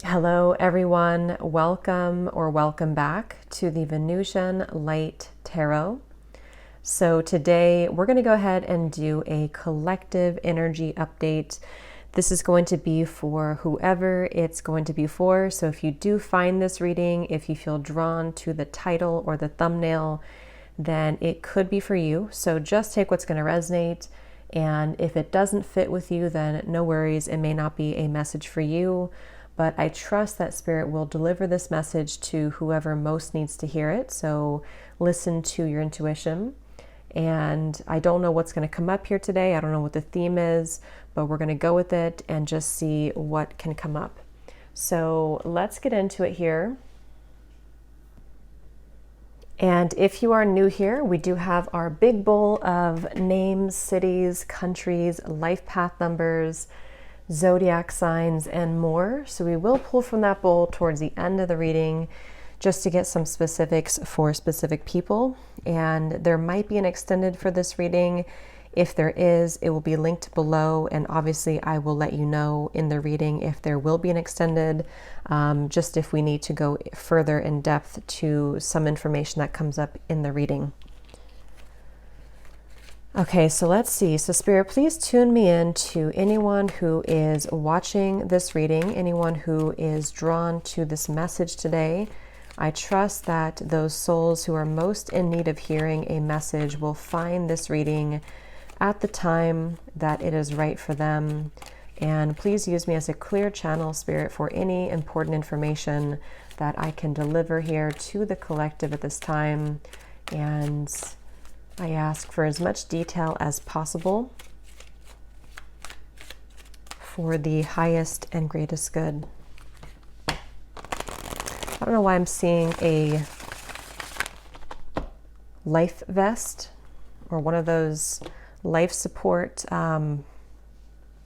Hello everyone, welcome or welcome back to the Venusian Light Tarot. So today we're going to go ahead and do a collective energy update. This is going to be for whoever it's going to be for. So if you do find this reading, if you feel drawn to the title or the thumbnail, then it could be for you. So just take what's going to resonate. And if it doesn't fit with you, then no worries. It may not be a message for you. But I trust that Spirit will deliver this message to whoever most needs to hear it. So listen to your intuition. And I don't know what's going to come up here today. I don't know what the theme is, but we're going to go with it and just see what can come up. So let's get into it here. And if you are new here, we do have our big bowl of names, cities, countries, life path numbers, zodiac signs, and more. So we will pull from that bowl towards the end of the reading just to get some specifics for specific people. And there might be an extended for this reading. If there is, it will be linked below. And obviously I will let you know in the reading if there will be an extended, just if we need to go further in depth to some information that comes up in the reading. Okay, so let's see. So Spirit, please tune me in to anyone who is watching this reading, anyone who is drawn to this message today. I trust that those souls who are most in need of hearing a message will find this reading at the time that it is right for them. And please use me as a clear channel, Spirit, for any important information that I can deliver here to the collective at this time. And I ask for as much detail as possible for the highest and greatest good. I don't know why I'm seeing a life vest or one of those life support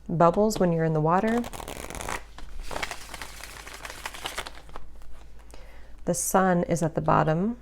bubbles when you're in the water. The sun is at the bottom.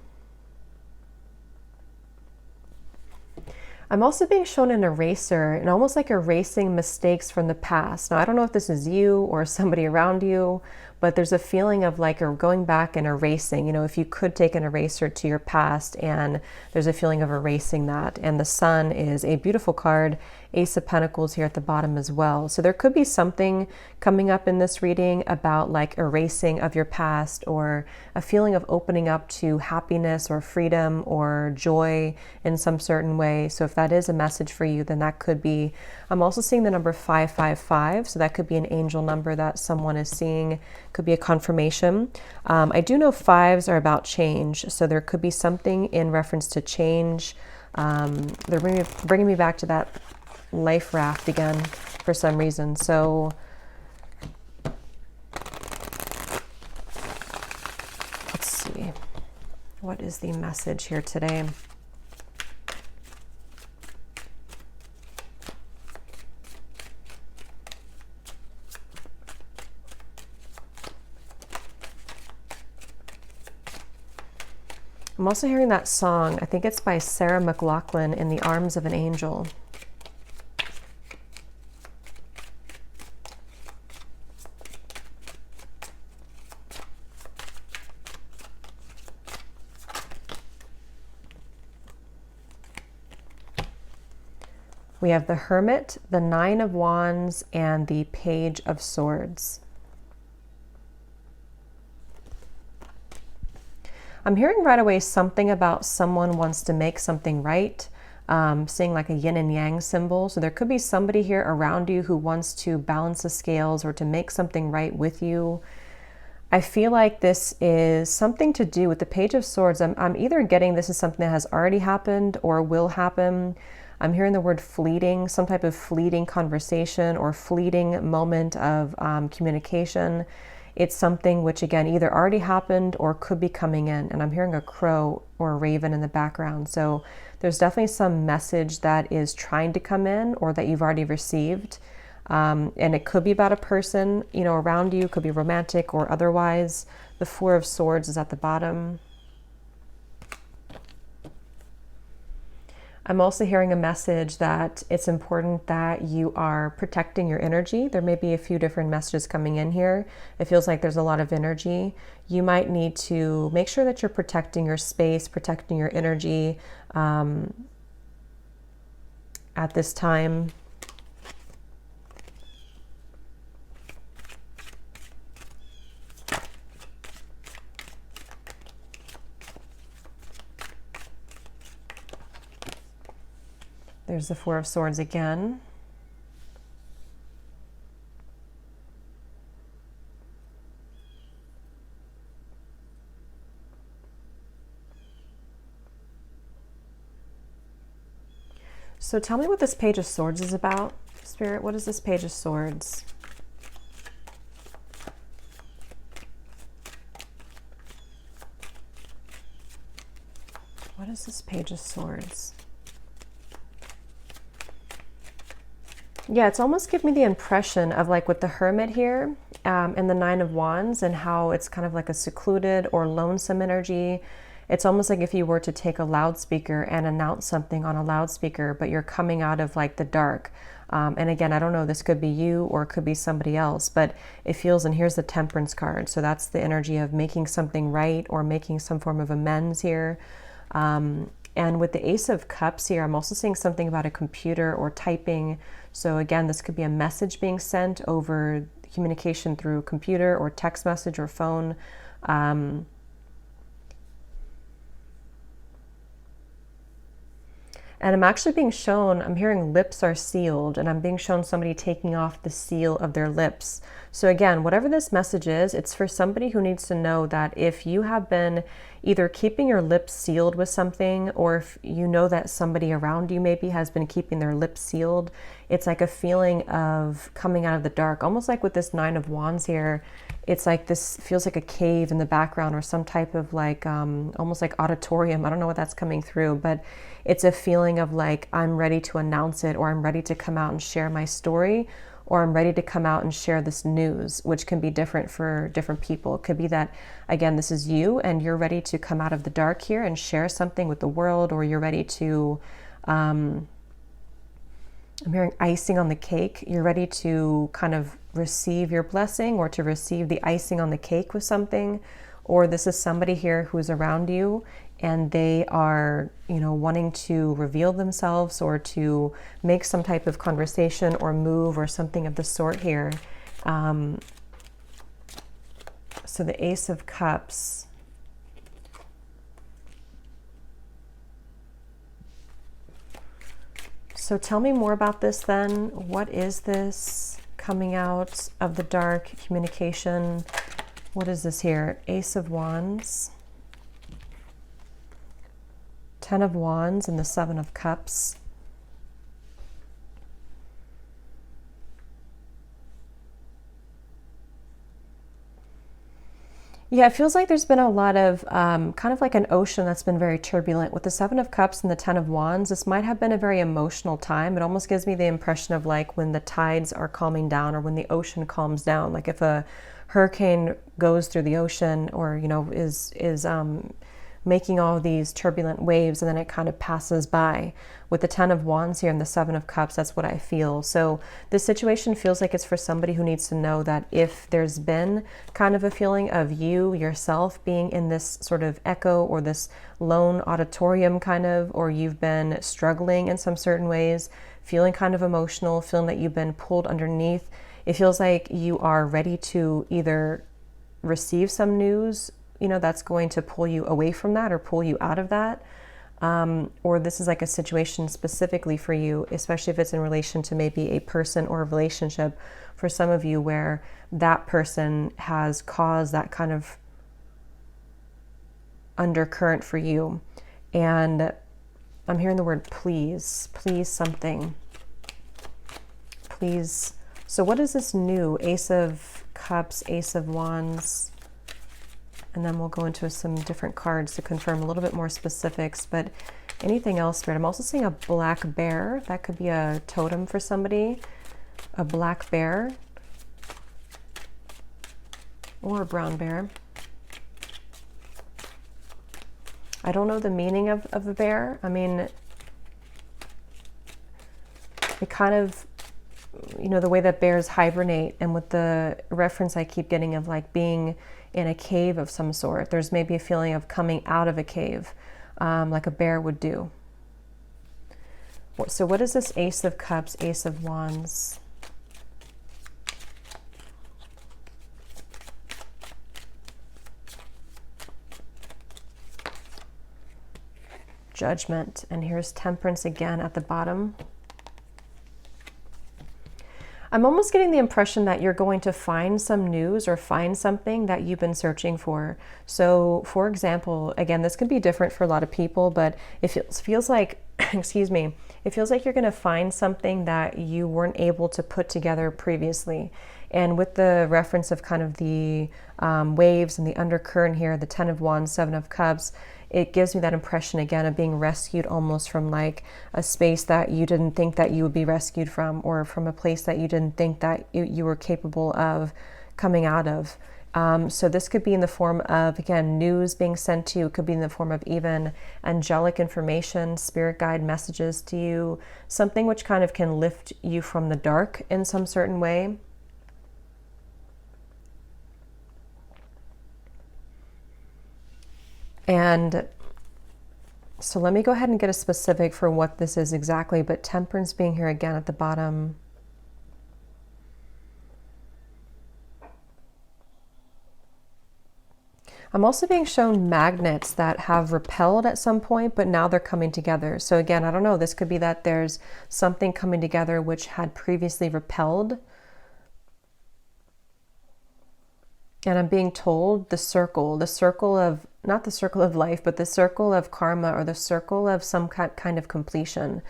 I'm also being shown an eraser and almost like erasing mistakes from the past. Now, I don't know if this is you or somebody around you, but there's a feeling of like going back and erasing. You know, if you could take an eraser to your past, and there's a feeling of erasing that. And the sun is a beautiful card, Ace of Pentacles here at the bottom as well. So there could be something coming up in this reading about like erasing of your past, or a feeling of opening up to happiness or freedom or joy in some certain way. So if that is a message for you, then that could be. I'm also seeing the number 555. So that could be an angel number that someone is seeing. Could be a confirmation. I do know fives are about change. So there could be something in reference to change. They're bringing me back to that life raft again for some reason. So let's see. What is the message here today? I'm also hearing that song. I think it's by Sarah McLachlan, In the Arms of an Angel. We have the Hermit, the Nine of Wands, and the Page of Swords. I'm hearing right away something about someone wants to make something right, seeing like a yin and yang symbol. So there could be somebody here around you who wants to balance the scales or to make something right with you. I feel like this is something to do with the Page of Swords. I'm either getting this is something that has already happened or will happen. I'm hearing the word fleeting, some type of fleeting conversation or fleeting moment of communication. It's something which, again, either already happened or could be coming in. And I'm hearing a crow or a raven in the background. So there's definitely some message that is trying to come in or that you've already received. And it could be about a person, you know, around you. Could be romantic or otherwise. The Four of Swords is at the bottom. I'm also hearing a message that it's important that you are protecting your energy. There may be a few different messages coming in here. It feels like there's a lot of energy. You might need to make sure that you're protecting your space, protecting your energy at this time. There's the Four of Swords again. So tell me what this Page of Swords is about, Spirit. What is this Page of Swords? What is this Page of Swords? Yeah, it's almost giving me the impression of like with the Hermit here and the Nine of Wands, and how it's kind of like a secluded or lonesome energy. It's almost like if you were to take a loudspeaker and announce something on a loudspeaker, but you're coming out of like the dark. And again, I don't know, this could be you or it could be somebody else, but it feels, and here's the Temperance card. So that's the energy of making something right or making some form of amends here. And with the Ace of Cups here, I'm also seeing something about a computer or typing. So again, this could be a message being sent over communication through computer or text message or phone. And I'm actually being shown, I'm hearing lips are sealed, and I'm being shown somebody taking off the seal of their lips. So again, whatever this message is, it's for somebody who needs to know that if you have been either keeping your lips sealed with something, or if you know that somebody around you maybe has been keeping their lips sealed, it's like a feeling of coming out of the dark. Almost like with this Nine of Wands here, it's like this feels like a cave in the background, or some type of like almost like auditorium. I don't know what that's coming through, but it's a feeling of like, I'm ready to announce it, or I'm ready to come out and share my story, or I'm ready to come out and share this news, which can be different for different people. It could be that, again, this is you and you're ready to come out of the dark here and share something with the world, or you're ready to, I'm hearing icing on the cake. You're ready to kind of receive your blessing, or to receive the icing on the cake with something. Or this is somebody here who's around you and they are, you know, wanting to reveal themselves or to make some type of conversation or move or something of the sort here. So the Ace of Cups. So tell me more about this then. What is this coming out of the dark communication? What is this here? Ace of Wands, Ten of Wands, and the Seven of Cups. Yeah, it feels like there's been a lot of kind of like an ocean that's been very turbulent. With the Seven of Cups and the Ten of Wands, this might have been a very emotional time. It almost gives me the impression of like when the tides are calming down, or when the ocean calms down. Like if a hurricane goes through the ocean, or, you know, is making all these turbulent waves, and then it kind of passes by. With the Ten of Wands here and the Seven of Cups, that's what I feel. So this situation feels like it's for somebody who needs to know that if there's been kind of a feeling of you yourself being in this sort of echo or this lone auditorium kind of, or you've been struggling in some certain ways, feeling kind of emotional, feeling that you've been pulled underneath, it feels like you are ready to either receive some news, you know, that's going to pull you away from that or pull you out of that. Or this is like a situation specifically for you, especially if it's in relation to maybe a person or a relationship for some of you, where that person has caused that kind of undercurrent for you. And I'm hearing the word please, please something, please. So what is this new? Ace of Cups, Ace of Wands. And then we'll go into some different cards to confirm a little bit more specifics. But anything else, Spirit? I'm also seeing a black bear. That could be a totem for somebody. A black bear. Or a brown bear. I don't know the meaning of a bear. I mean, it kind of, you know, the way that bears hibernate, and with the reference I keep getting of like being in a cave of some sort, there's maybe a feeling of coming out of a cave, like a bear would do. So what is this Ace of Cups, Ace of Wands? Judgment, and here's Temperance again at the bottom. I'm almost getting the impression that you're going to find some news or find something that you've been searching for. So for example, again, this could be different for a lot of people, but it feels like, excuse me, it feels like you're going to find something that you weren't able to put together previously. And with the reference of kind of the waves and the undercurrent here, the 10 of Wands, 7 of Cups, it gives me that impression again of being rescued almost from like a space that you didn't think that you would be rescued from, or from a place that you didn't think that you were capable of coming out of. So this could be in the form of, again, news being sent to you. It could be in the form of even angelic information, spirit guide messages to you, something which kind of can lift you from the dark in some certain way. And so let me go ahead and get a specific for what this is exactly, but Temperance being here again at the bottom. I'm also being shown magnets that have repelled at some point, but now they're coming together. So again, I don't know, this could be that there's something coming together which had previously repelled. And I'm being told the circle of, not the circle of life, but the circle of karma, or the circle of some kind of completion.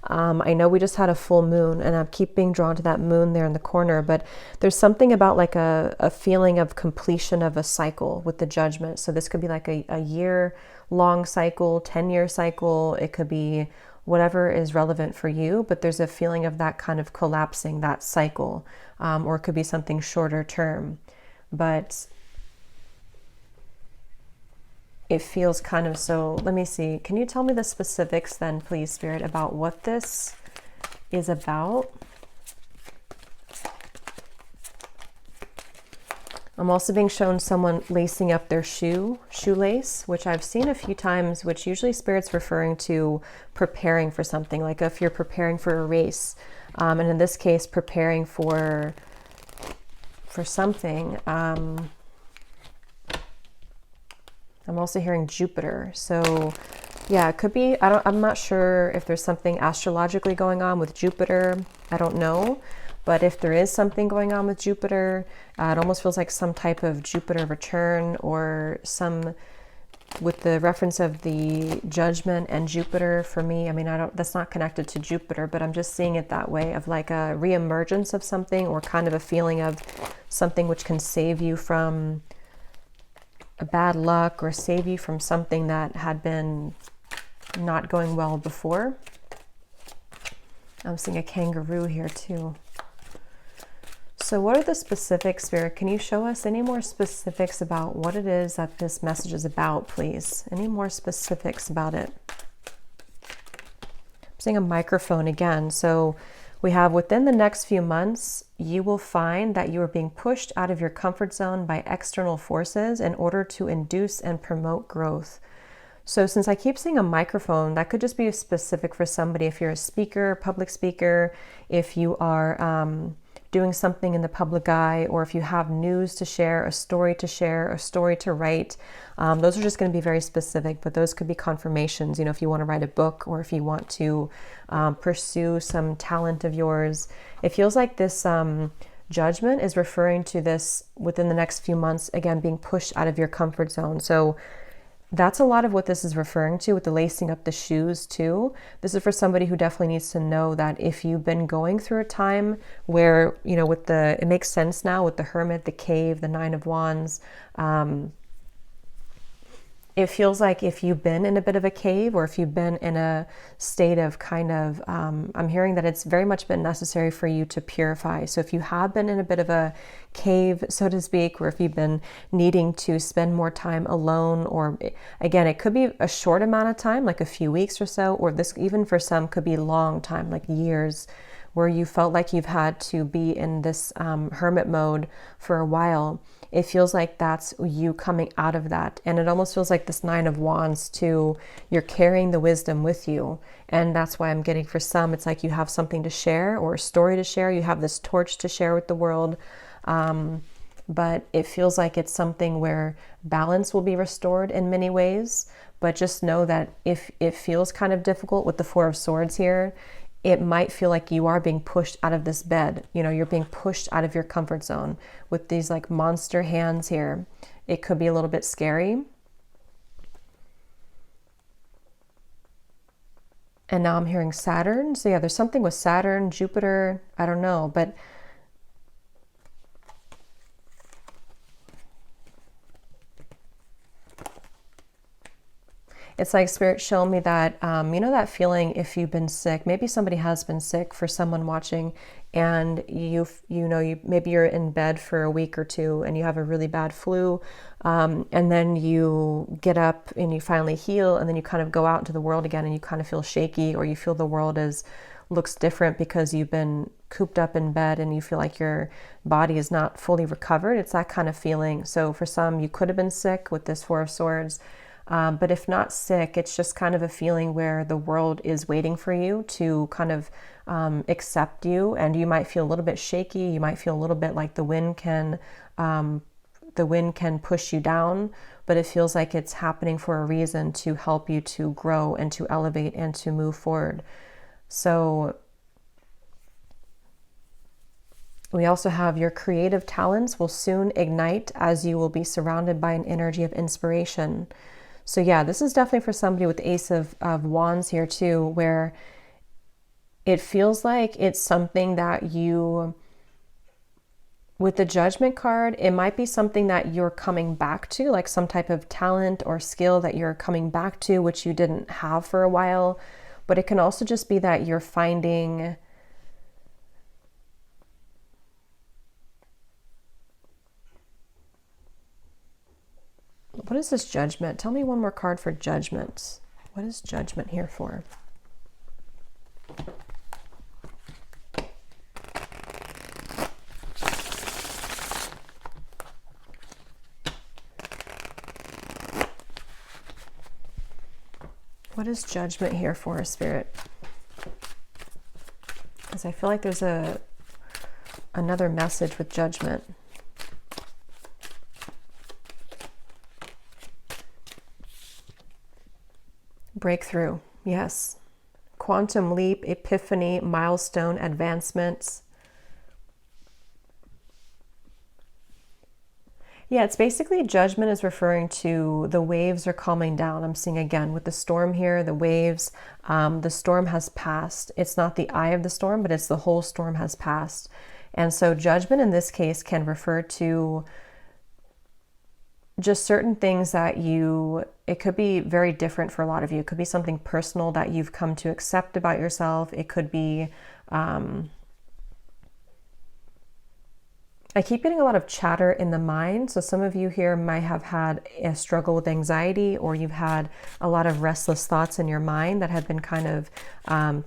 I know we just had a full moon, and I keep being drawn to that moon there in the corner, but there's something about like a feeling of completion of a cycle with the Judgment. So this could be like a year-long cycle, 10-year cycle. It could be whatever is relevant for you, but there's a feeling of that kind of collapsing, that cycle, or it could be something shorter term. But it feels kind of, so let me see. Can you tell me the specifics then, please, Spirit, about what this is about? I'm also being shown someone lacing up their shoelace, which I've seen a few times, which usually Spirit's referring to preparing for something, like if you're preparing for a race. And in this case, preparing for something. I'm also hearing Jupiter. So yeah, it could be, I'm not sure if there's something astrologically going on with Jupiter. I don't know. But if there is something going on with Jupiter, it almost feels like some type of Jupiter return, or some, with the reference of the Judgment and Jupiter for me. I mean, that's not connected to Jupiter, but I'm just seeing it that way, of like a reemergence of something, or kind of a feeling of something which can save you from a bad luck, or save you from something that had been not going well before. I'm seeing a kangaroo here too. So what are the specifics, Spirit? Can you show us any more specifics about what it is that this message is about, please? Any more specifics about it? I'm seeing a microphone again. So we have, within the next few months, you will find that you are being pushed out of your comfort zone by external forces in order to induce and promote growth. So since I keep seeing a microphone, that could just be specific for somebody. If you're a speaker, public speaker, if you are doing something in the public eye, or if you have news to share, a story to write, those are just going to be very specific, but those could be confirmations. You know, if you want to write a book, or if you want to pursue some talent of yours. It feels like this Judgment is referring to this within the next few months, again, being pushed out of your comfort zone. So that's a lot of what this is referring to, with the lacing up the shoes too. This is for somebody who definitely needs to know that if you've been going through a time where, you know, with it makes sense now with the Hermit, the cave, the 9 of Wands, it feels like if you've been in a bit of a cave, or if you've been in a state of kind of, I'm hearing that it's very much been necessary for you to purify. So if you have been in a bit of a cave, so to speak, or if you've been needing to spend more time alone, or again, it could be a short amount of time, like a few weeks or so, or this even for some could be long time, like years, where you felt like you've had to be in this hermit mode for a while. It feels like that's you coming out of that. And it almost feels like this Nine of Wands too. You're carrying the wisdom with you. And that's why I'm getting, for some, it's like you have something to share or a story to share. You have this torch to share with the world. But it feels like it's something where balance will be restored in many ways. But just know that if it feels kind of difficult with the Four of Swords here, it might feel like you are being pushed out of this bed. You know, you're being pushed out of your comfort zone with these like monster hands here. It could be a little bit scary. And now I'm hearing Saturn. So yeah, there's something with Saturn, Jupiter, I don't know, but it's like Spirit showing me that, you know, that feeling if you've been sick, maybe somebody has been sick, for someone watching, and maybe you're in bed for a week or two and you have a really bad flu, and then you get up and you finally heal, and then you kind of go out into the world again and you kind of feel shaky, or you feel the world looks different because you've been cooped up in bed and you feel like your body is not fully recovered. It's that kind of feeling. So for some, you could have been sick with this Four of Swords. But if not sick, it's just kind of a feeling where the world is waiting for you to kind of accept you, and you might feel a little bit shaky. You might feel a little bit like the wind can push you down, but it feels like it's happening for a reason, to help you to grow and to elevate and to move forward. So we also have your creative talents will soon ignite as you will be surrounded by an energy of inspiration. So yeah, this is definitely for somebody with the Ace of Wands here too, where it feels like it's something that you, with the Judgment card, it might be something that you're coming back to, like some type of talent or skill that you're coming back to, which you didn't have for a while. But it can also just be that you're finding, what is this Judgment? Tell me one more card for Judgment. What is Judgment here for? What is Judgment here for, Spirit? Because I feel like there's another message with Judgment. Breakthrough, yes. Quantum leap, epiphany, milestone, advancements. Yeah, it's basically, Judgment is referring to the waves are calming down. I'm seeing again with the storm here, the waves, the storm has passed. It's not the eye of the storm, but it's the whole storm has passed. And so Judgment in this case can refer to just certain things that it could be very different for a lot of you. It could be something personal that you've come to accept about yourself. It could be, I keep getting a lot of chatter in the mind. So some of you here might have had a struggle with anxiety, or you've had a lot of restless thoughts in your mind that have been kind of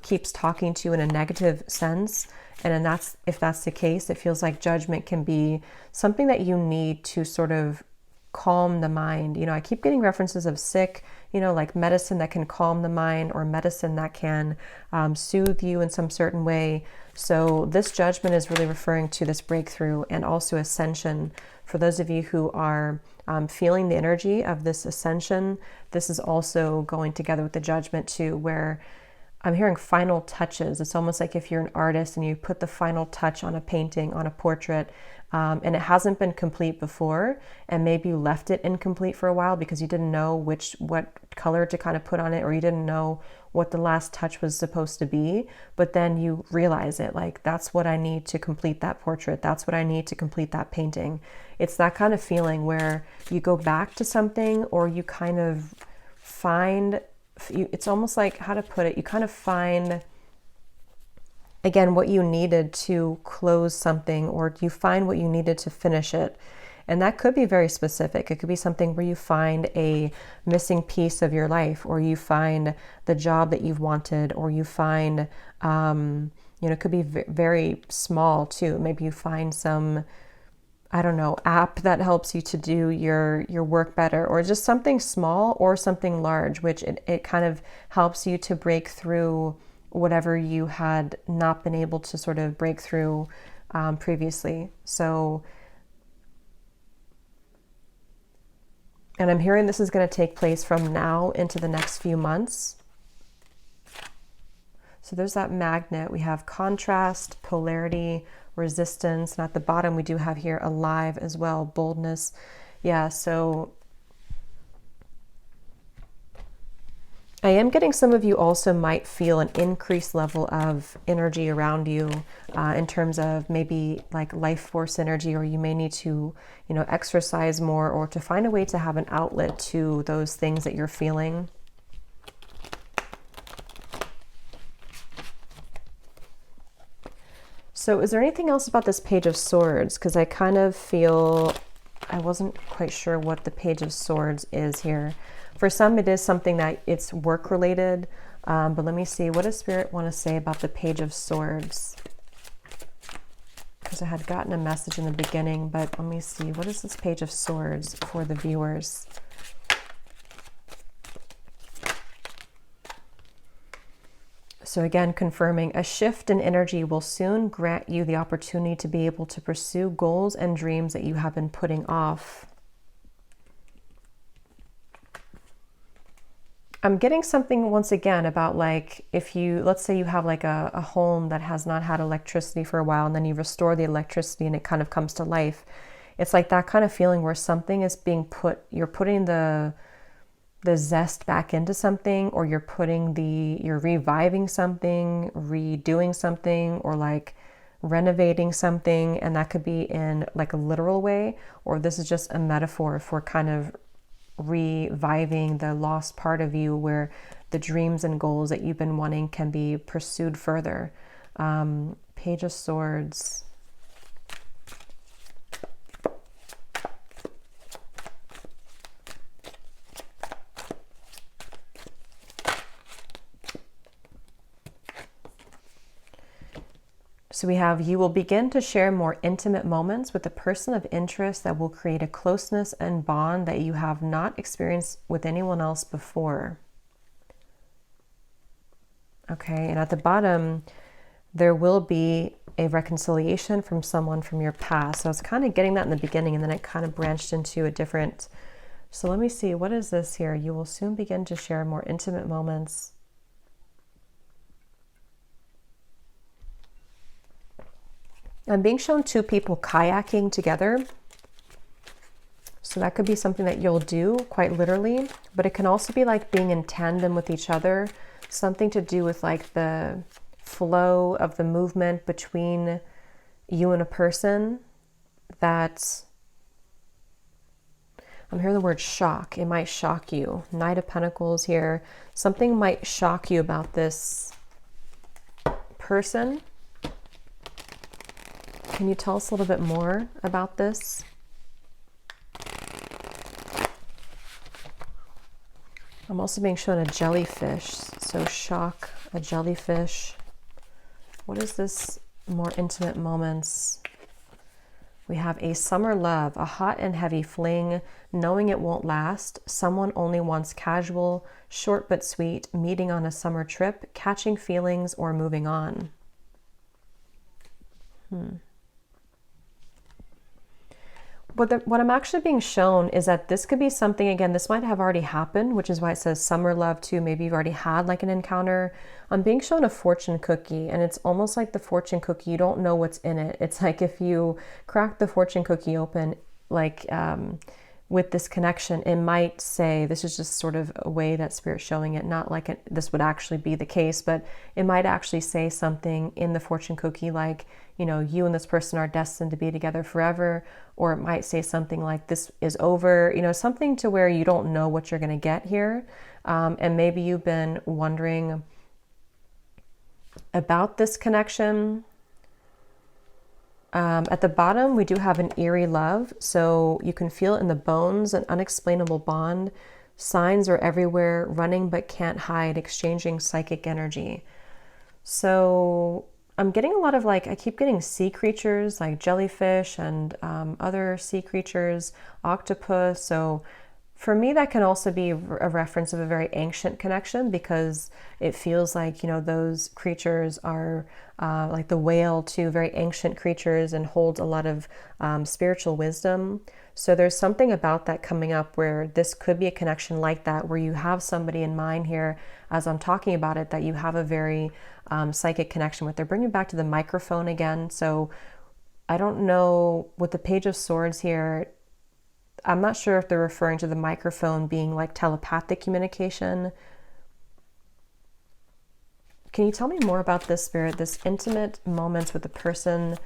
keeps talking to you in a negative sense. And then if that's the case, it feels like Judgment can be something that you need to sort of calm the mind. You know, I keep getting references of sick, you know, like medicine that can calm the mind, or medicine that can soothe you in some certain way. So this Judgment is really referring to this breakthrough and also ascension. For those of you who are feeling the energy of this ascension, this is also going together with the Judgment too, where I'm hearing final touches. It's almost like if you're an artist and you put the final touch on a painting, on a portrait, and it hasn't been complete before, and maybe you left it incomplete for a while because you didn't know what color to kind of put on it, or you didn't know what the last touch was supposed to be, but then you realize it, like, that's what I need to complete that portrait, that's what I need to complete that painting. It's that kind of feeling where you go back to something, or you kind of find, it's almost like, how to put it, you kind of find again what you needed to close something, or you find what you needed to finish it. And that could be very specific. It could be something where you find a missing piece of your life, or you find the job that you've wanted, or you find You know, it could be very small too. Maybe you find some, I don't know, app that helps you to do your work better, or just something small or something large, which it kind of helps you to break through whatever you had not been able to sort of break through previously. So, and I'm hearing this is going to take place from now into the next few months. So there's that magnet. We have contrast, polarity, resistance, and at the bottom we do have here alive as well, boldness. Yeah, so I am getting some of you also might feel an increased level of energy around you in terms of maybe like life force energy, or you may need to, you know, exercise more, or to find a way to have an outlet to those things that you're feeling. So is there anything else about this Page of Swords? Because I kind of feel, I wasn't quite sure what the Page of Swords is here. For some, it is something that it's work related, but let me see. What does Spirit want to say about the Page of Swords? Because I had gotten a message in the beginning, but let me see. What is this Page of Swords for the viewers? So again, confirming a shift in energy will soon grant you the opportunity to be able to pursue goals and dreams that you have been putting off. I'm getting something once again about like, if you, let's say you have like a home that has not had electricity for a while, and then you restore the electricity and it kind of comes to life. It's like that kind of feeling where something is being put, you're putting the zest back into something, or you're reviving something, redoing something, or like renovating something. And that could be in like a literal way, or this is just a metaphor for kind of reviving the lost part of you, where the dreams and goals that you've been wanting can be pursued further. Page of Swords. So we have, you will begin to share more intimate moments with a person of interest that will create a closeness and bond that you have not experienced with anyone else before. Okay, and at the bottom, there will be a reconciliation from someone from your past. So I was kind of getting that in the beginning, and then it kind of branched into a different. So let me see, what is this here? You will soon begin to share more intimate moments. I'm being shown two people kayaking together. So that could be something that you'll do quite literally, but it can also be like being in tandem with each other, something to do with like the flow of the movement between you and a person. That I'm hearing the word shock. It might shock you. Knight of Pentacles here. Something might shock you about this person. Can you tell us a little bit more about this? I'm also being shown a jellyfish. So shock, a jellyfish. What is this? More intimate moments. We have a summer love, a hot and heavy fling, knowing it won't last. Someone only wants casual, short but sweet, meeting on a summer trip, catching feelings, or moving on. What I'm actually being shown is that this could be something, again, this might have already happened, which is why it says summer love too. Maybe you've already had like an encounter. I'm being shown a fortune cookie, and it's almost like the fortune cookie, you don't know what's in it. It's like if you crack the fortune cookie open, like with this connection, it might say, this is just sort of a way that Spirit's showing it, not like this would actually be the case, but it might actually say something in the fortune cookie like, you know, you and this person are destined to be together forever, or it might say something like this is over, you know, something to where you don't know what you're going to get here. And maybe you've been wondering about this connection. At the bottom, we do have an eerie love. So you can feel it in the bones, an unexplainable bond. Signs are everywhere, running but can't hide, exchanging psychic energy. So I'm getting a lot of like, I keep getting sea creatures like jellyfish and other sea creatures, octopus. So for me, that can also be a reference of a very ancient connection, because it feels like, you know, those creatures are like the whale too, very ancient creatures, and holds a lot of spiritual wisdom. So there's something about that coming up where this could be a connection like that, where you have somebody in mind here as I'm talking about it, that you have a very psychic connection with. They're bringing back to the microphone again. So I don't know, with the Page of Swords here, I'm not sure if they're referring to the microphone being like telepathic communication. Can you tell me more about this, Spirit? This intimate moments with the person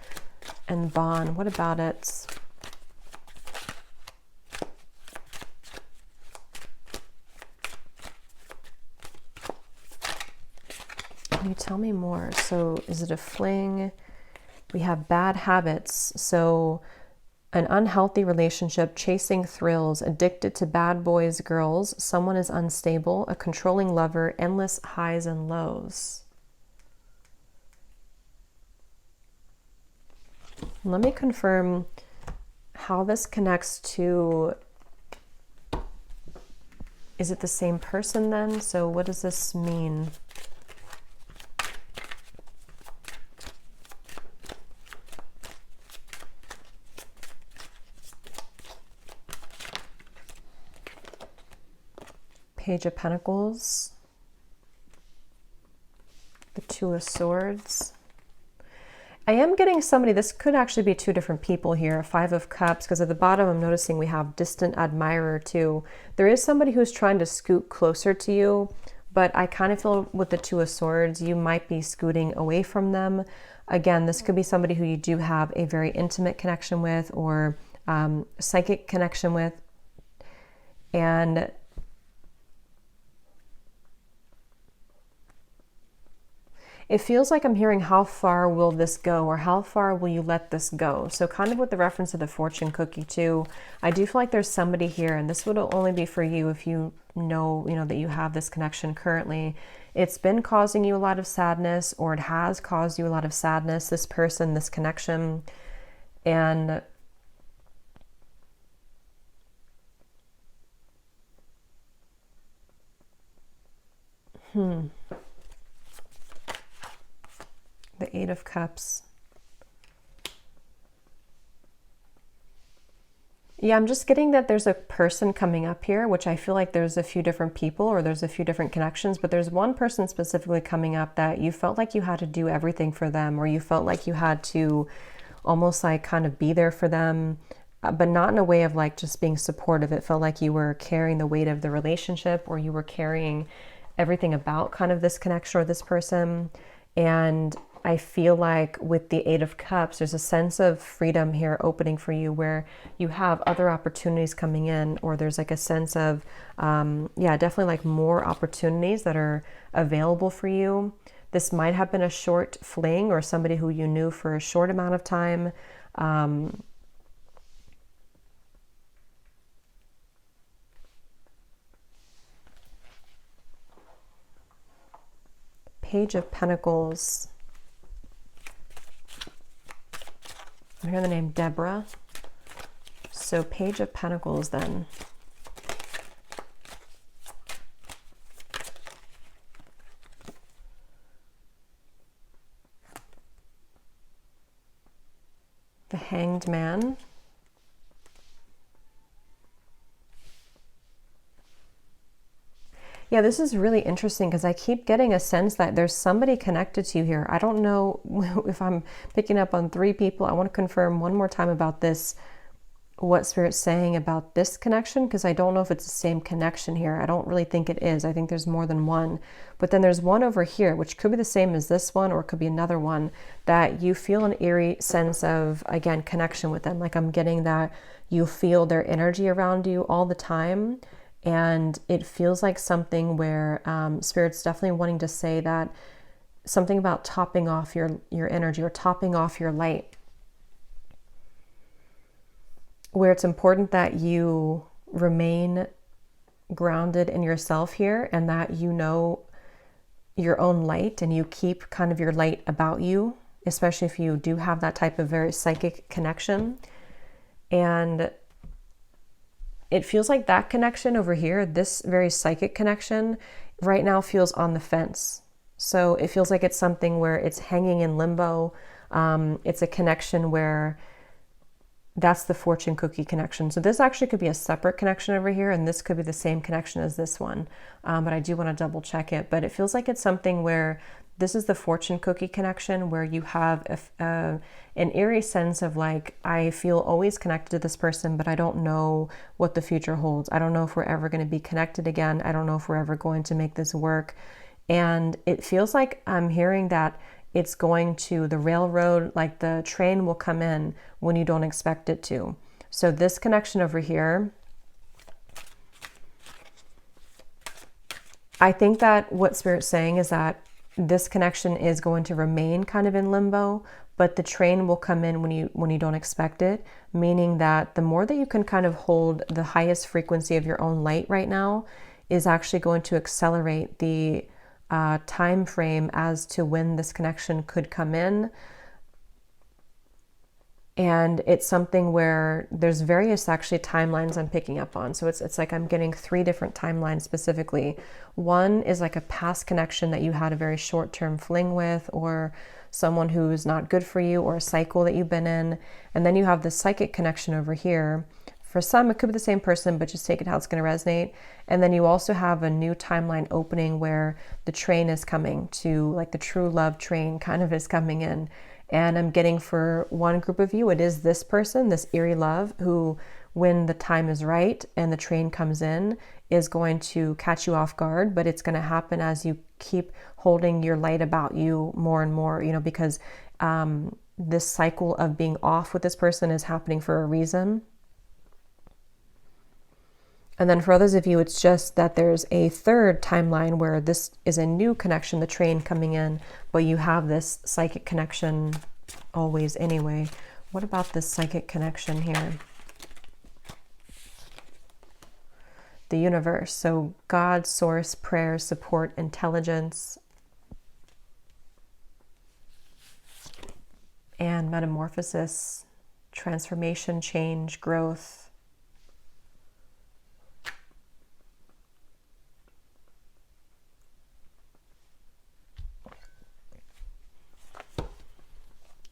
and bond. What about it? Can you tell me more? So is it a fling? We have bad habits. So an unhealthy relationship, chasing thrills, addicted to bad boys, girls, someone is unstable, a controlling lover, endless highs and lows. Let me confirm how this connects to, is it the same person then? So what does this mean? Page of Pentacles, the Two of Swords. I am getting somebody, this could actually be two different people here, Five of Cups, because at the bottom I'm noticing we have distant admirer too. There is somebody who's trying to scoot closer to you, but I kind of feel with the Two of Swords, you might be scooting away from them. Again, this could be somebody who you do have a very intimate connection with, or psychic connection with. And it feels like I'm hearing, how far will this go, or how far will you let this go? So kind of with the reference to the fortune cookie too, I do feel like there's somebody here, and this would only be for you if you know that you have this connection currently. It's been causing you a lot of sadness, or it has caused you a lot of sadness, this person, this connection. And the Eight of Cups. Yeah, I'm just getting that there's a person coming up here, which I feel like there's a few different people, or there's a few different connections, but there's one person specifically coming up that you felt like you had to do everything for them, or you felt like you had to almost like kind of be there for them, but not in a way of like just being supportive. It felt like you were carrying the weight of the relationship, or you were carrying everything about kind of this connection or this person. And I feel like with the Eight of Cups, there's a sense of freedom here opening for you, where you have other opportunities coming in, or there's like a sense of, yeah, definitely like more opportunities that are available for you. This might have been a short fling, or somebody who you knew for a short amount of time. Page of Pentacles. I hear the name Deborah. So Page of Pentacles then. The Hanged Man. Yeah, this is really interesting, because I keep getting a sense that there's somebody connected to you here. I don't know if I'm picking up on three people. I want to confirm one more time about this, what Spirit's saying about this connection, because I don't know if it's the same connection here. I don't really think it is. I think there's more than one. But then there's one over here, which could be the same as this one, or it could be another one, that you feel an eerie sense of, again, connection with them. Like I'm getting that you feel their energy around you all the time. And it feels like something where Spirit's definitely wanting to say that something about topping off your energy, or topping off your light, where it's important that you remain grounded in yourself here, and that you know your own light, and you keep kind of your light about you, especially if you do have that type of very psychic connection. And it feels like that connection over here, this very psychic connection, right now feels on the fence. So it feels like it's something where it's hanging in limbo. It's a connection where that's the fortune cookie connection. So this actually could be a separate connection over here, and this could be the same connection as this one. But I do want to double check it. But it feels like it's something where this is the fortune cookie connection, where you have an eerie sense of like, I feel always connected to this person, but I don't know what the future holds. I don't know if we're ever going to be connected again. I don't know if we're ever going to make this work. And it feels like I'm hearing that it's going to the railroad, like the train will come in when you don't expect it to. So this connection over here, I think that what Spirit's saying is that this connection is going to remain kind of in limbo, but the train will come in when you don't expect it, meaning that the more that you can kind of hold the highest frequency of your own light right now is actually going to accelerate the time frame as to when this connection could come in. And it's something where there's various actually timelines I'm picking up on. So it's like I'm getting 3 different timelines specifically. One is like a past connection that you had a very short-term fling with, or someone who's not good for you, or a cycle that you've been in. And then you have the psychic connection over here. For some, it could be the same person, but just take it how it's going to resonate. And then you also have a new timeline opening where the train is coming to, like the true love train kind of is coming in. And I'm getting for one group of you, it is this person, this eerie love, who, when the time is right and the train comes in, is going to catch you off guard, but it's going to happen as you keep holding your light about you more and more, because this cycle of being off with this person is happening for a reason. And then for others of you, it's just that there's a third timeline where this is a new connection, the train coming in, but you have this psychic connection always anyway. What about this psychic connection here? The universe. So God, source, prayer, support, intelligence, and metamorphosis, transformation, change, growth.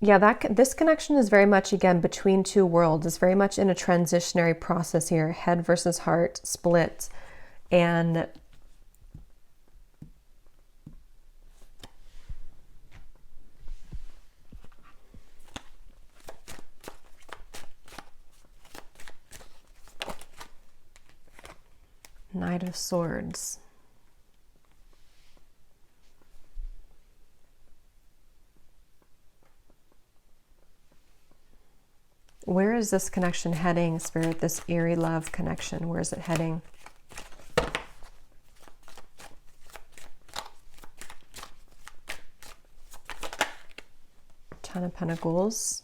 Yeah, this connection is very much, again, between 2 worlds. It's very much in a transitionary process here, head versus heart split. And Knight of Swords. Where is this connection heading, Spirit? This eerie love connection, where is it heading? Ten of Pentacles.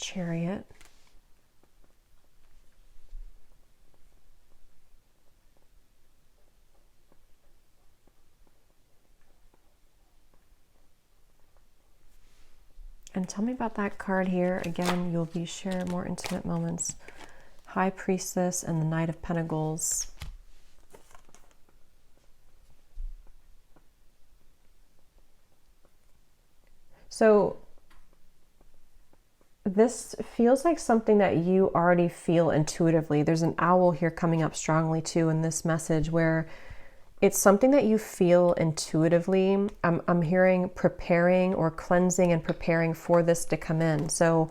Chariot. And tell me about that card here. Again, you'll be sharing more intimate moments. High Priestess and the Knight of Pentacles. So this feels like something that you already feel intuitively. There's an owl here coming up strongly too in this message, where it's something that you feel intuitively. I'm hearing preparing or cleansing and preparing for this to come in. So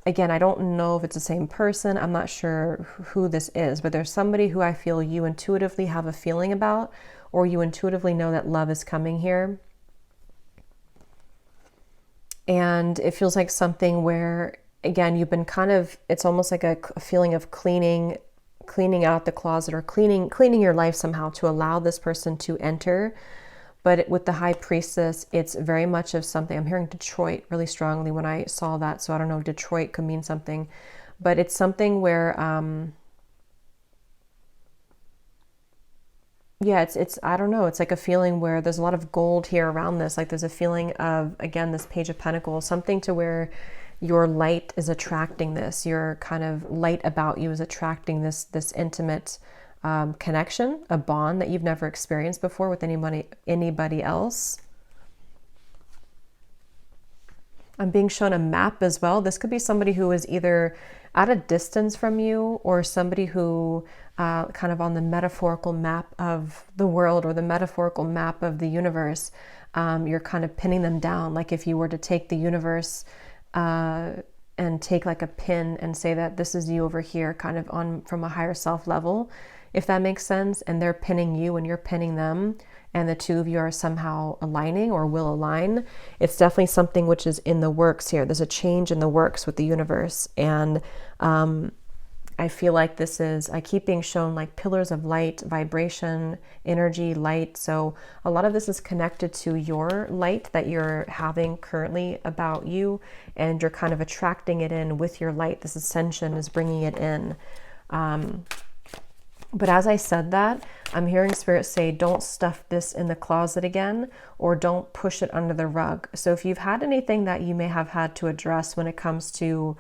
again, I don't know if it's the same person. I'm not sure who this is, but there's somebody who I feel you intuitively have a feeling about, or you intuitively know that love is coming here. And it feels like something where, again, you've been kind of, it's almost like a feeling of cleaning out the closet, or cleaning your life somehow to allow this person to enter. But with the High Priestess, it's very much of something. I'm hearing Detroit really strongly when I saw that. So I don't know, Detroit could mean something. But it's something where, yeah, it's I don't know. It's like a feeling where there's a lot of gold here around this. Like there's a feeling of, again, this Page of Pentacles, something to where your light is attracting this. Your kind of light about you is attracting this intimate connection, a bond that you've never experienced before with anybody else. I'm being shown a map as well. This could be somebody who is either at a distance from you, or somebody who kind of on the metaphorical map of the world, or the metaphorical map of the universe. You're kind of pinning them down. Like if you were to take the universe and take like a pin and say that this is you over here, kind of on from a higher self level, if that makes sense, and they're pinning you and you're pinning them, and the two of you are somehow aligning or will align. It's definitely something which is in the works here. There's a change in the works with the universe. And I feel like this is, I keep being shown like pillars of light, vibration, energy, light. So a lot of this is connected to your light that you're having currently about you, and you're kind of attracting it in with your light. This ascension is bringing it in. But as I said that, I'm hearing Spirit say, don't stuff this in the closet again, or don't push it under the rug. So if you've had anything that you may have had to address when it comes to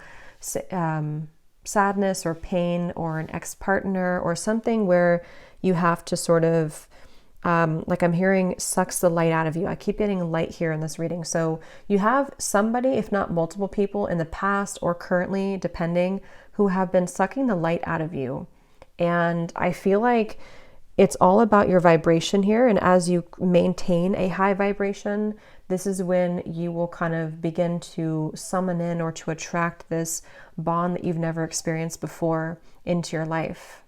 sadness or pain, or an ex-partner, or something where you have to sort of, like I'm hearing, sucks the light out of you. I keep getting light here in this reading. So you have somebody, if not multiple people in the past or currently, depending, who have been sucking the light out of you. And I feel like it's all about your vibration here. And as you maintain a high vibration, this is when you will kind of begin to summon in, or to attract this bond that you've never experienced before into your life.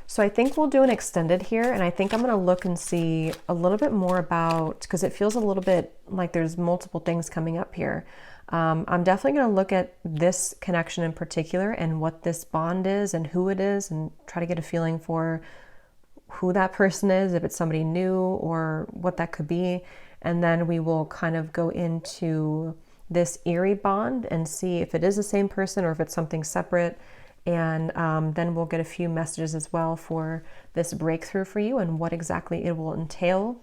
So I think we'll do an extended here. And I think I'm going to look and see a little bit more about, because it feels a little bit like there's multiple things coming up here. I'm definitely going to look at this connection in particular, and what this bond is and who it is, and try to get a feeling for who that person is, if it's somebody new or what that could be. And then we will kind of go into this eerie bond and see if it is the same person or if it's something separate. And then we'll get a few messages as well for this breakthrough for you and what exactly it will entail.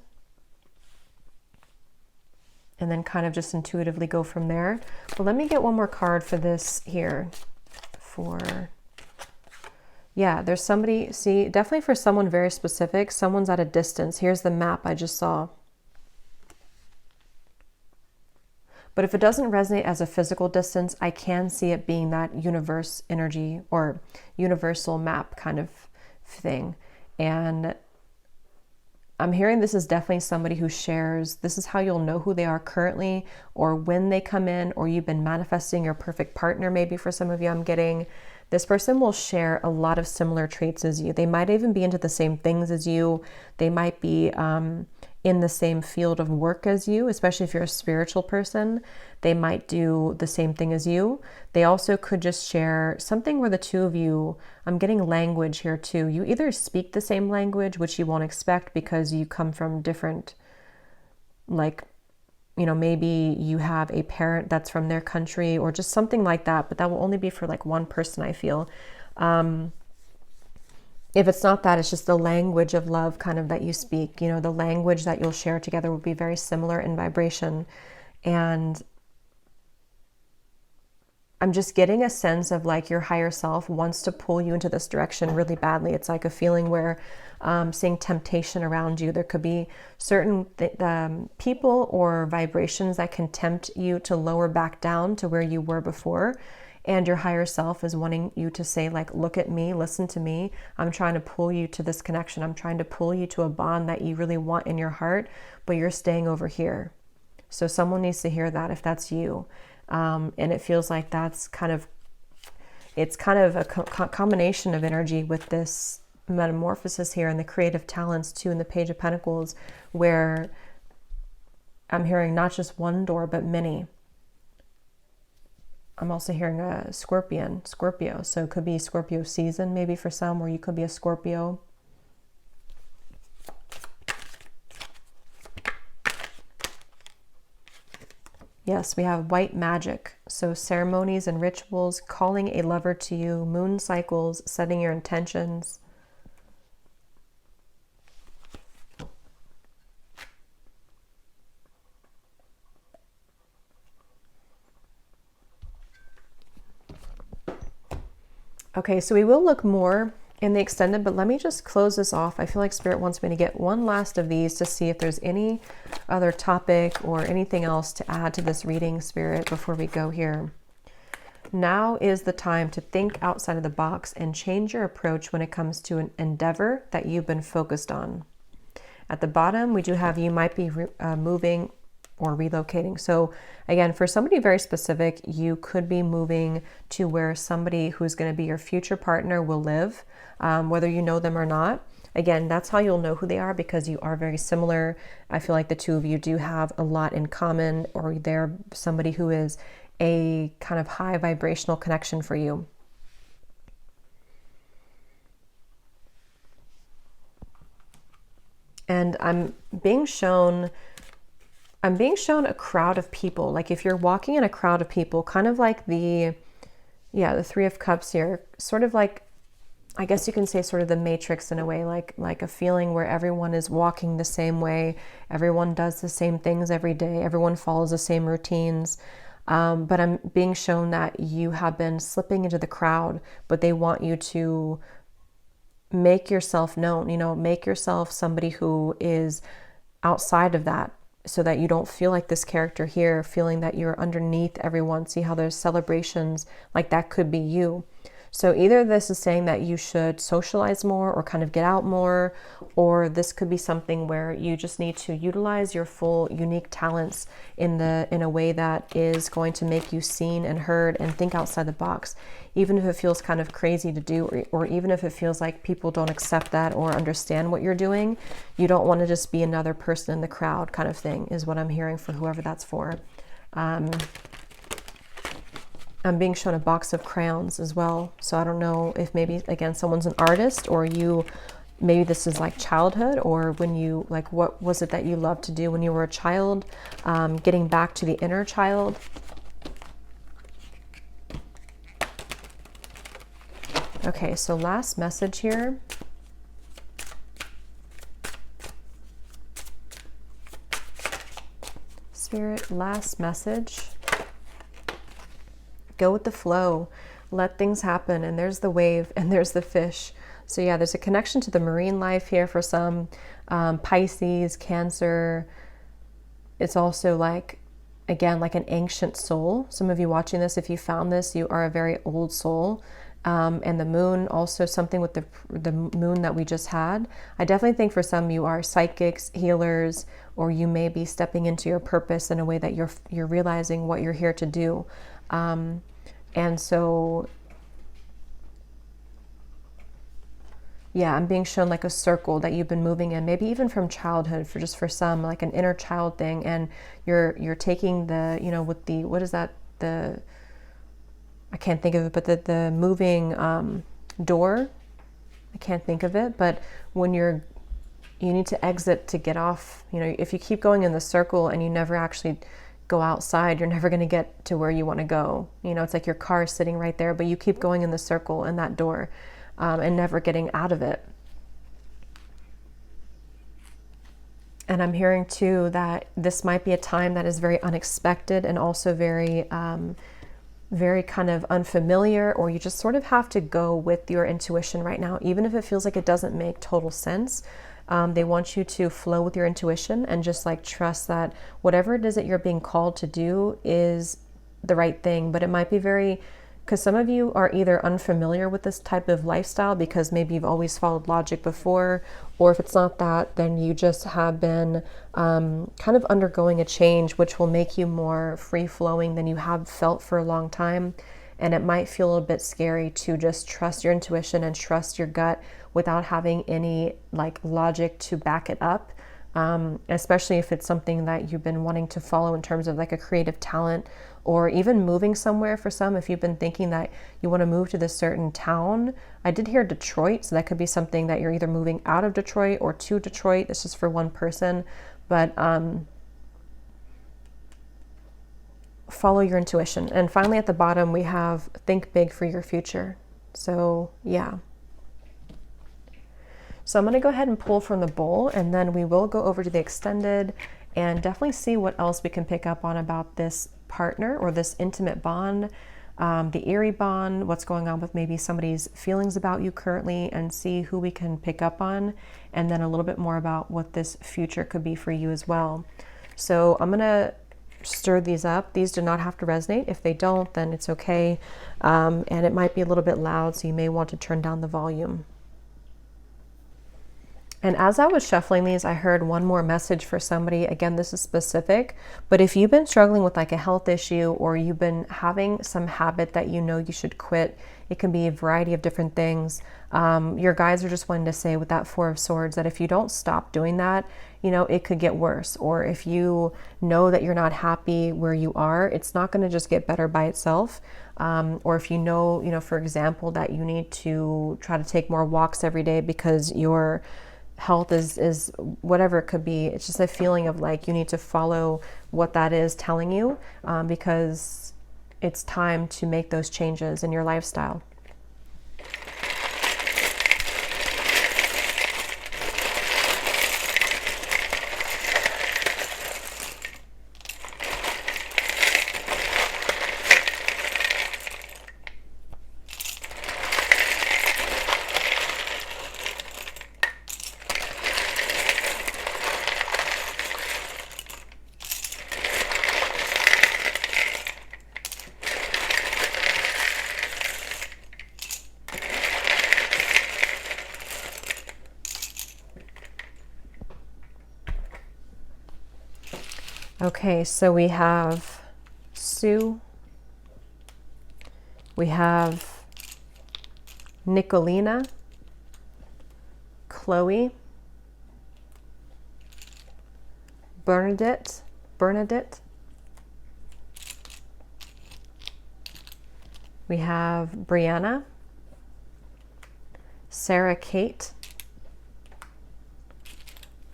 And then kind of just intuitively go from there. But let me get one more card for this here. Yeah, there's somebody, see, definitely for someone very specific, someone's at a distance. Here's the map I just saw. But if it doesn't resonate as a physical distance, I can see it being that universe energy or universal map kind of thing. And I'm hearing this is definitely somebody who shares, this is how you'll know who they are currently, or when they come in, or you've been manifesting your perfect partner. Maybe for some of you, I'm getting this person will share a lot of similar traits as you. They might even be into the same things as you. They might be in the same field of work as you, especially if you're a spiritual person. They might do the same thing as you. They also could just share something where the two of you, I'm getting language here too. You either speak the same language, which you won't expect because you come from different, like, you know, maybe you have a parent that's from their country or just something like that, but that will only be for like one person, I feel. If it's not that, it's just the language of love kind of that you speak, you know, the language that you'll share together will be very similar in vibration. And I'm just getting a sense of like your higher self wants to pull you into this direction really badly. It's like a feeling where seeing temptation around you. There could be certain people or vibrations that can tempt you to lower back down to where you were before. And your higher self is wanting you to say, like, look at me, listen to me. I'm trying to pull you to this connection. I'm trying to pull you to a bond that you really want in your heart, but you're staying over here. So someone needs to hear that if that's you. And it feels like that's it's kind of a combination of energy with this metamorphosis here and the creative talents too in the Page of Pentacles, where I'm hearing not just one door, but many. I'm also hearing a Scorpio. So it could be Scorpio season maybe for some, or you could be a Scorpio. Yes, we have white magic. So ceremonies and rituals, calling a lover to you, moon cycles, setting your intentions. Okay, so we will look more in the extended, but let me just close this off. I feel like Spirit wants me to get one last of these to see if there's any other topic or anything else to add to this reading, Spirit, before we go here. Now is the time to think outside of the box and change your approach when it comes to an endeavor that you've been focused on. At the bottom, we do have you might be moving or relocating. So again, for somebody very specific, you could be moving to where somebody who's going to be your future partner will live, whether you know them or not. Again, that's how you'll know who they are, because you are very similar. I feel like the two of you do have a lot in common, or they're somebody who is a kind of high vibrational connection for you. And I'm being shown a crowd of people. Like if you're walking in a crowd of people, kind of like the Three of Cups here, sort of like, I guess you can say sort of the Matrix in a way, like a feeling where everyone is walking the same way, everyone does the same things every day, everyone follows the same routines. But I'm being shown that you have been slipping into the crowd, but they want you to make yourself known, make yourself somebody who is outside of that, so that you don't feel like this character here, feeling that you're underneath everyone. See how there's celebrations, like that could be you. So either this is saying that you should socialize more or kind of get out more, or this could be something where you just need to utilize your full unique talents in a way that is going to make you seen and heard, and think outside the box, even if it feels kind of crazy to do, or even if it feels like people don't accept that or understand what you're doing. You don't want to just be another person in the crowd kind of thing, is what I'm hearing for whoever that's for. I'm being shown a box of crayons as well. So I don't know if maybe, again, someone's an artist, or maybe this is like childhood, or when you, like, what was it that you loved to do when you were a child? Getting back to the inner child. Okay, so last message here. Spirit, last message. Go with the flow, let things happen. And there's the wave and there's the fish. So yeah, there's a connection to the marine life here for some. Pisces, Cancer. It's also like, again, like an ancient soul. Some of you watching this, if you found this, you are a very old soul. And the moon, also something with the moon that we just had. I definitely think for some you are psychics, healers, or you may be stepping into your purpose in a way that you're realizing what you're here to do. And so, yeah, I'm being shown like a circle that you've been moving in, maybe even from childhood, for some, like an inner child thing. And you're taking the, with the, what is that? I can't think of it, but the moving door, I can't think of it, but when you need to exit to get off, if you keep going in the circle and you never actually go outside, you're never going to get to where you want to go. It's like your car is sitting right there, but you keep going in the circle in that door and never getting out of it. And I'm hearing too that this might be a time that is very unexpected and also very kind of unfamiliar, or you just sort of have to go with your intuition right now, even if it feels like it doesn't make total sense. They want you to flow with your intuition and just like trust that whatever it is that you're being called to do is the right thing. But it might be very because some of you are either unfamiliar with this type of lifestyle because maybe you've always followed logic before, or if it's not that, then you just have been kind of undergoing a change which will make you more free-flowing than you have felt for a long time. And it might feel a little bit scary to just trust your intuition and trust your gut without having any like logic to back it up, especially if it's something that you've been wanting to follow in terms of like a creative talent, or even moving somewhere. For some, if you've been thinking that you want to move to this certain town. I did hear Detroit, so that could be something that you're either moving out of Detroit or to Detroit. This is for one person, but follow your intuition. And finally at the bottom we have think big for your future. So yeah. So I'm going to go ahead and pull from the bowl, and then we will go over to the extended and definitely see what else we can pick up on about this partner or this intimate bond, the eerie bond, what's going on with maybe somebody's feelings about you currently, and see who we can pick up on, and then a little bit more about what this future could be for you as well. So I'm going to stir these up. These do not have to resonate. If they don't, then it's okay. And it might be a little bit loud, so you may want to turn down the volume. And as I was shuffling these, I heard one more message for somebody. Again, this is specific, but if you've been struggling with like a health issue, or you've been having some habit that you know you should quit, it can be a variety of different things. Your guides are just wanting to say with that Four of Swords that if you don't stop doing that, you know, it could get worse. Or if you know that you're not happy where you are, it's not going to just get better by itself. Or if you know, for example, that you need to try to take more walks every day because your health is whatever it could be. It's just a feeling of like you need to follow what that is telling you, because it's time to make those changes in your lifestyle. Okay, so we have Sue, we have Nicolina, Chloe, Bernadette, we have Brianna, Sarah Kate,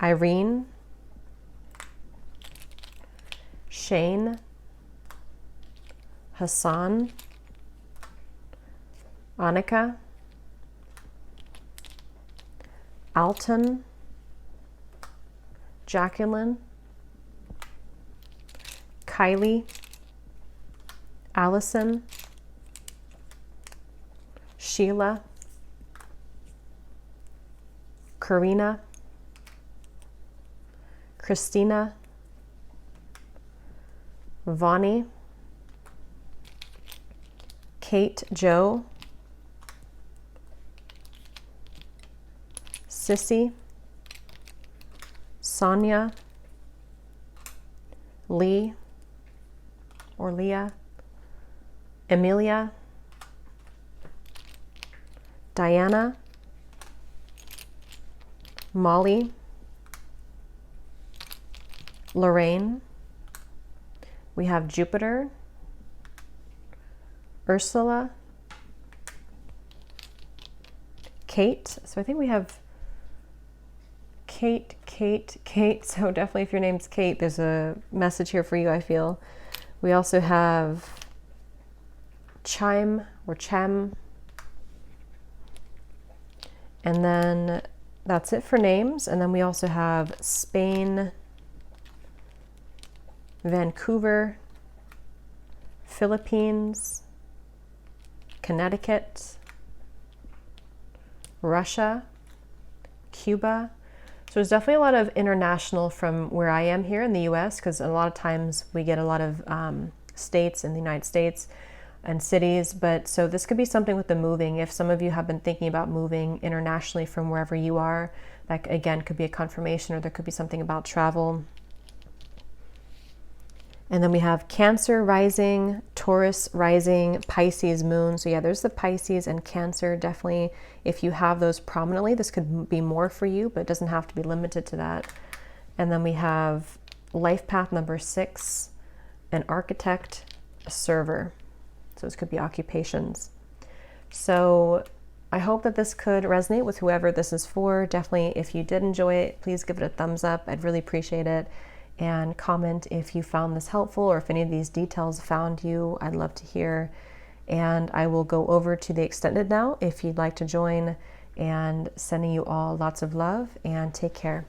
Irene, Shane, Hassan, Annika, Alton, Jacqueline, Kylie, Allison, Sheila, Karina, Christina, Vonnie, Kate Jo, Sissy, Sonia, Lee or Leah, Emilia, Diana, Molly, Lorraine, we have Jupiter, Ursula, Kate. So I think we have Kate. So definitely if your name's Kate, there's a message here for you, I feel. We also have Chime or Chem. And then that's it for names. And then we also have Spain, Vancouver, Philippines, Connecticut, Russia, Cuba. So there's definitely a lot of international from where I am here in the US, because a lot of times we get a lot of states in the United States. and cities. But so this could be something with the moving. If some of you have been thinking about moving internationally from wherever you are, that again could be a confirmation, or there could be something about travel. And then we have Cancer rising, Taurus rising, Pisces moon. So yeah, there's the Pisces and Cancer. Definitely, if you have those prominently, this could be more for you, but it doesn't have to be limited to that. And then we have life path number 6, an architect, a server. So this could be occupations. So I hope that this could resonate with whoever this is for. Definitely, if you did enjoy it, please give it a thumbs up. I'd really appreciate it. And comment if you found this helpful, or if any of these details found you. I'd love to hear. And I will go over to the extended now if you'd like to join, and sending you all lots of love, and take care.